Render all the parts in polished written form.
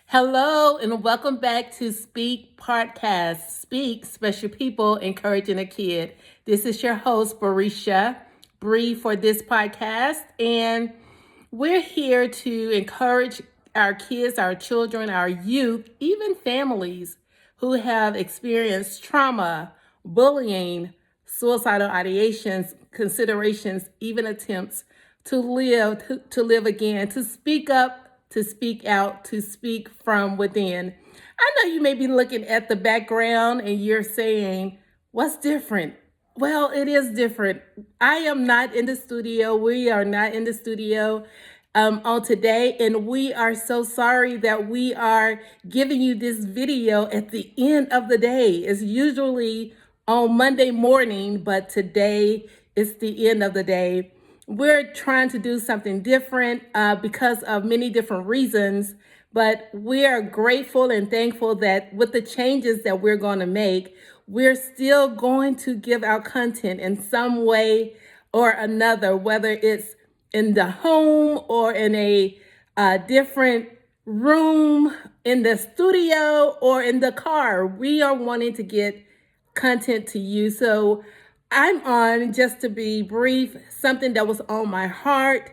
Hello and welcome back to Speak Podcast. Speak Special People Encouraging a Kid. This is your host, Barisha Bree, for this podcast. And we're here to encourage our kids, our children, our youth, even families who have experienced trauma, bullying, suicidal ideations, considerations, even attempts to live again, to speak up, to speak out, to speak from within. I know you may be looking at the background and you're saying, what's different? Well, it is different. I am not in the studio. We are not in the studio on today, and we are so sorry that we are giving you this video at the end of the day. It's usually on Monday morning, but today is the end of the day. We're trying to do something different because of many different reasons, but we are grateful and thankful that with the changes that we're going to make, we're still going to give out content in some way or another, whether it's in the home or in a different room, in the studio or in the car. We are wanting to get content to you. So I'm on, just to be brief, something that was on my heart,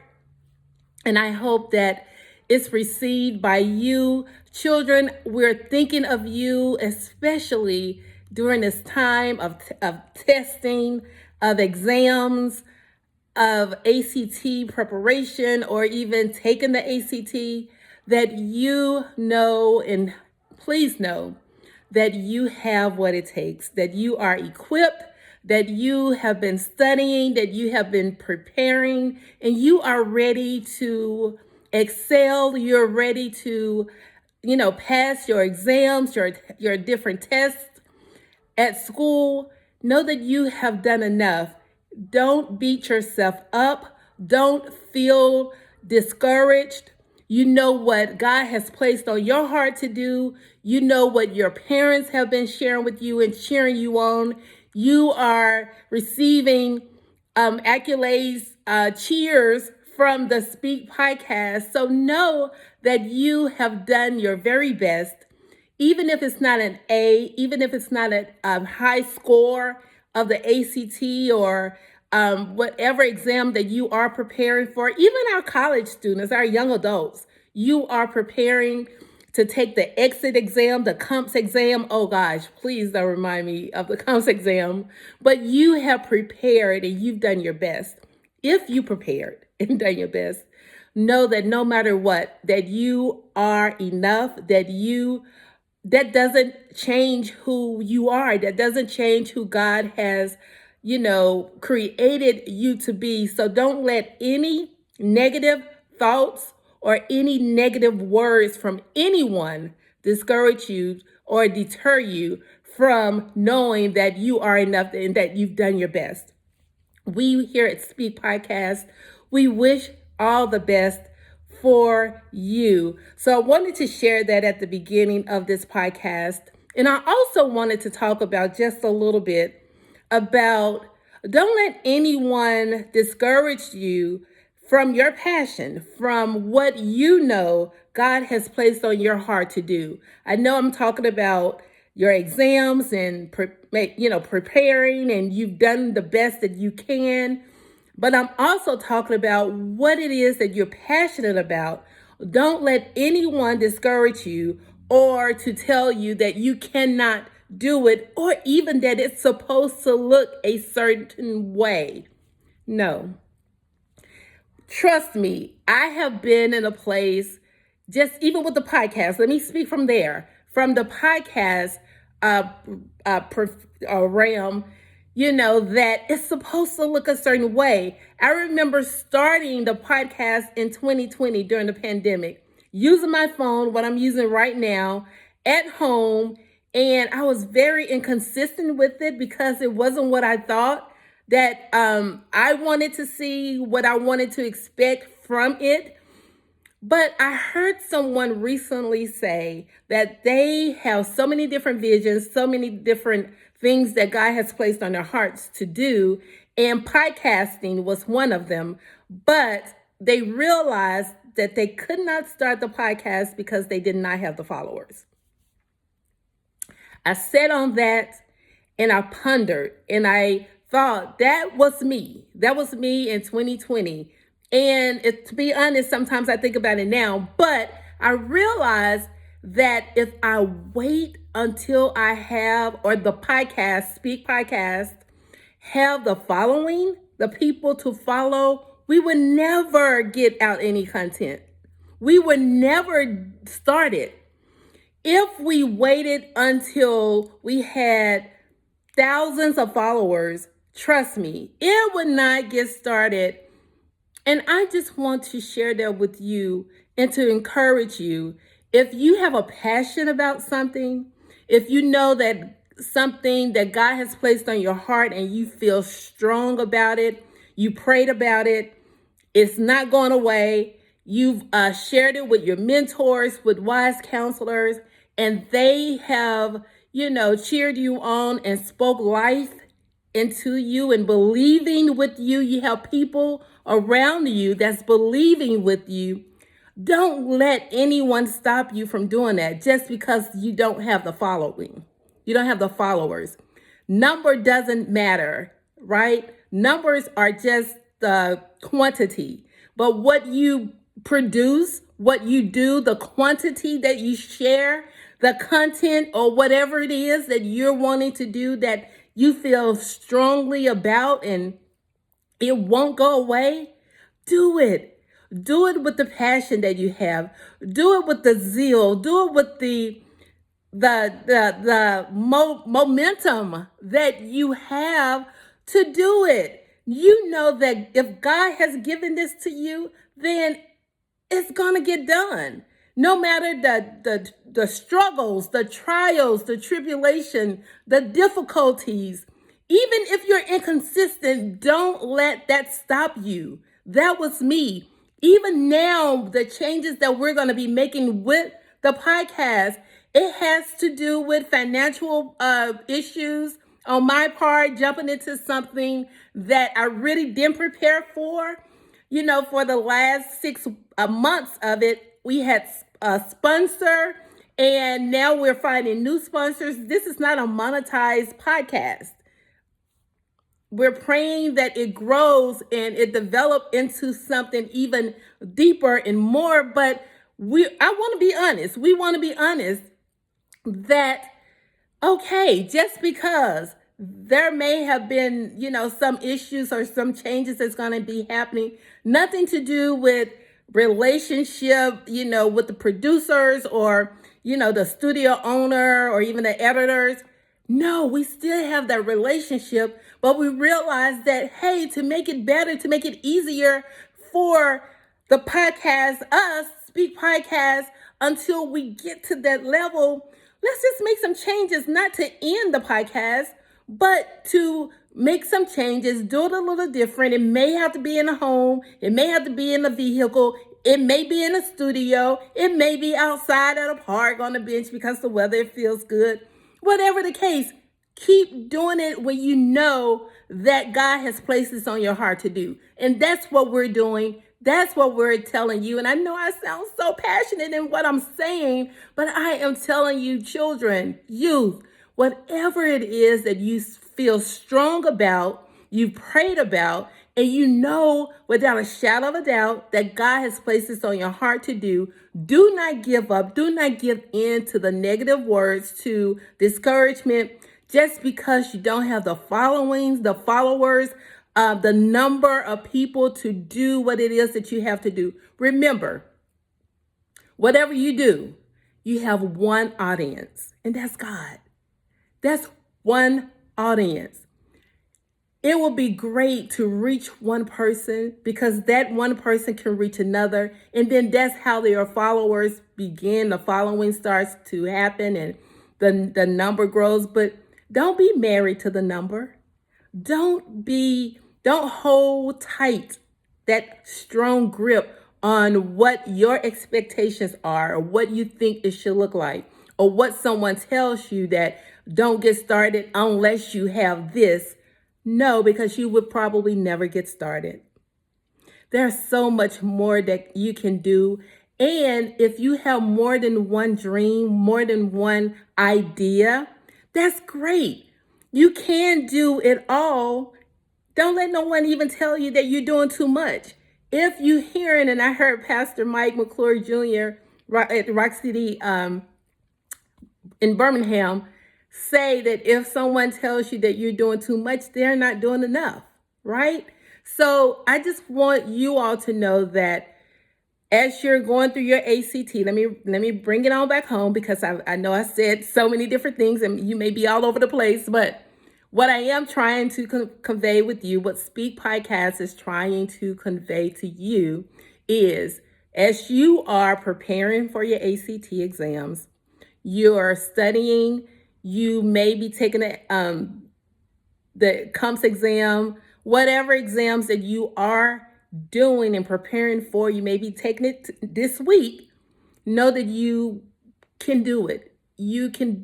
and I hope that it's received by you. Children, we're thinking of you, especially during this time of testing, of exams, of ACT preparation, or even taking the ACT, that you know, and please know that you have what it takes, that you are equipped, that you have been studying, that you have been preparing, and you are ready to excel. You're ready to, pass your exams, your different tests at school. Know that you have done enough. Don't beat yourself up. Don't feel discouraged. You know what God has placed on your heart to do. You know what your parents have been sharing with you and cheering you on. You are receiving accolades, cheers from the Speak podcast. So know that you have done your very best. Even if it's not an A, even if it's not a high score of the ACT or whatever exam that you are preparing for, even our college students, our young adults, you are preparing to take the exit exam, the COMPS exam. Oh gosh, please don't remind me of the COMPS exam. But you have prepared and you've done your best. If you prepared and done your best, know that no matter what, that you are enough, that doesn't change who you are. That doesn't change who God has, created you to be. So don't let any negative thoughts or any negative words from anyone discourage you or deter you from knowing that you are enough and that you've done your best. We here at Speak Podcast, we wish all the best for you. So I wanted to share that at the beginning of this podcast. And I also wanted to talk about just a little bit about don't let anyone discourage you from your passion, from what you know God has placed on your heart to do. I know I'm talking about your exams and preparing, and you've done the best that you can. But I'm also talking about what it is that you're passionate about. Don't let anyone discourage you or to tell you that you cannot do it, or even that it's supposed to look a certain way. No. Trust me, I have been in a place, just even with the podcast, let me speak from there, from the podcast realm, that it's supposed to look a certain way. I remember starting the podcast in 2020 during the pandemic, using my phone, what I'm using right now, at home, and I was very inconsistent with it because it wasn't what I thought that I wanted to see, what I wanted to expect from it. But I heard someone recently say that they have so many different visions, so many different things that God has placed on their hearts to do, and podcasting was one of them. But they realized that they could not start the podcast because they did not have the followers. I sat on that and I pondered and I thought that was me. That was me in 2020. And to be honest, sometimes I think about it now, but I realize that if I wait until I have, or the podcast, Speak Podcast, have the following, the people to follow, we would never get out any content. We would never start it. If we waited until we had thousands of followers, trust me, it would not get started. And I just want to share that with you and to encourage you. If you have a passion about something, if you know that something that God has placed on your heart and you feel strong about it, you prayed about it, it's not going away, you've shared it with your mentors, with wise counselors, and they have, cheered you on and spoke life into you and believing with you. You have people around you that's believing with you. Don't let anyone stop you from doing that just because you don't have the following. You don't have the followers. Number doesn't matter, right? Numbers are just the quantity. But what you produce, what you do, the quantity that you share, the content or whatever it is that you're wanting to do that you feel strongly about and it won't go away, do it. Do it with the passion that you have. Do it with the zeal. Do it with the momentum that you have to do it. You know that if God has given this to you, then it's gonna get done. No matter the struggles, the trials, the tribulation, the difficulties, even if you're inconsistent, don't let that stop you. That was me. Even now, the changes that we're going to be making with the podcast, it has to do with financial issues on my part, jumping into something that I really didn't prepare for. For the last 6 months of it, we had a sponsor, and now we're finding new sponsors. This is not a monetized podcast. We're praying that it grows and it develops into something even deeper and more. But I want to be honest. We want to be honest that, okay, just because there may have been, some issues or some changes that's going to be happening, nothing to do with relationship, with the producers or, the studio owner or even the editors. No, we still have that relationship, but we realize that, hey, to make it better, to make it easier for the podcast, us, Speak Podcast, until we get to that level, let's just make some changes, not to end the podcast, but to make some changes, do it a little different. It may have to be in a home. It may have to be in a vehicle. It may be in a studio. It may be outside at a park on a bench because the weather feels good. Whatever the case, keep doing it when you know that God has placed this on your heart to do. And that's what we're doing. That's what we're telling you. And I know I sound so passionate in what I'm saying, but I am telling you, children, youth, whatever it is that you feel strong about, you prayed about, and you know without a shadow of a doubt that God has placed this on your heart to do not give up. Do not give in to the negative words, to discouragement, just because you don't have the followers, the number of people to do what it is that you have to do. Remember, whatever you do, you have one audience, and that's God. That's one audience. It will be great to reach one person because that one person can reach another. And then that's how your followers begin. The following starts to happen and the number grows. But don't be married to the number. Don't hold tight that strong grip on what your expectations are or what you think it should look like or what someone tells you that don't get started unless you have this. No, because you would probably never get started. There's so much more that you can do. And if you have more than one dream, more than one idea, that's great. You can do it all. Don't let no one even tell you that you're doing too much. If you hearing, and I heard Pastor Mike McClure Jr. At Rock City in Birmingham say that if someone tells you that you're doing too much, they're not doing enough, right? So I just want you all to know that as you're going through your ACT, let me bring it on back home, because I know I said so many different things and you may be all over the place, but what I am trying to convey with you, what Speak Podcast is trying to convey to you, is as you are preparing for your ACT exams, you're studying, you may be taking the COMPS exam, whatever exams that you are doing and preparing for, you may be taking it this week. Know that you can do it. You can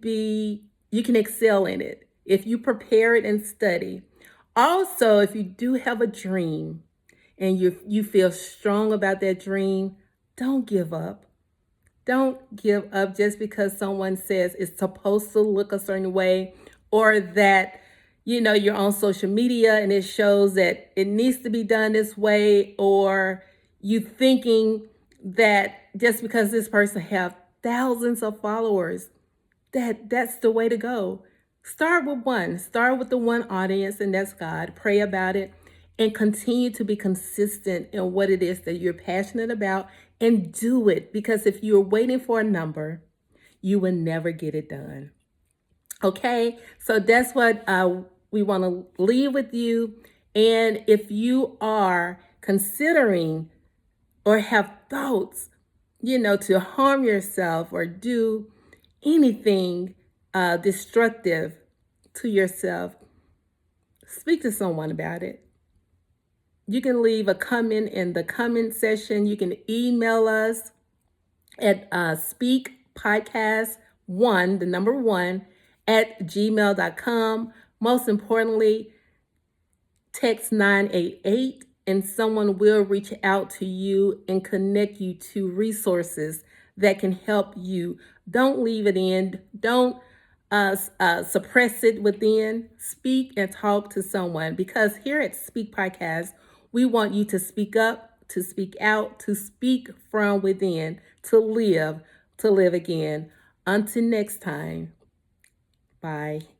excel in it if you prepare it and study. Also, if you do have a dream and you feel strong about that dream, don't give up. Don't give up just because someone says it's supposed to look a certain way, or that you're on social media and it shows that it needs to be done this way, or you thinking that just because this person have thousands of followers, that's the way to go. Start with one. Start with the one audience, and that's God. Pray about it and continue to be consistent in what it is that you're passionate about, and do it, because if you're waiting for a number, you will never get it done. Okay, so that's what we want to leave with you. And if you are considering or have thoughts, to harm yourself or do anything destructive to yourself, speak to someone about it. You can leave a comment in the comment section. You can email us at speakpodcast1, the number 1, at gmail.com. Most importantly, text 988 and someone will reach out to you and connect you to resources that can help you. Don't leave it in. Don't suppress it within. Speak and talk to someone, because here at Speak Podcast, we want you to speak up, to speak out, to speak from within, to live again. Until next time, bye.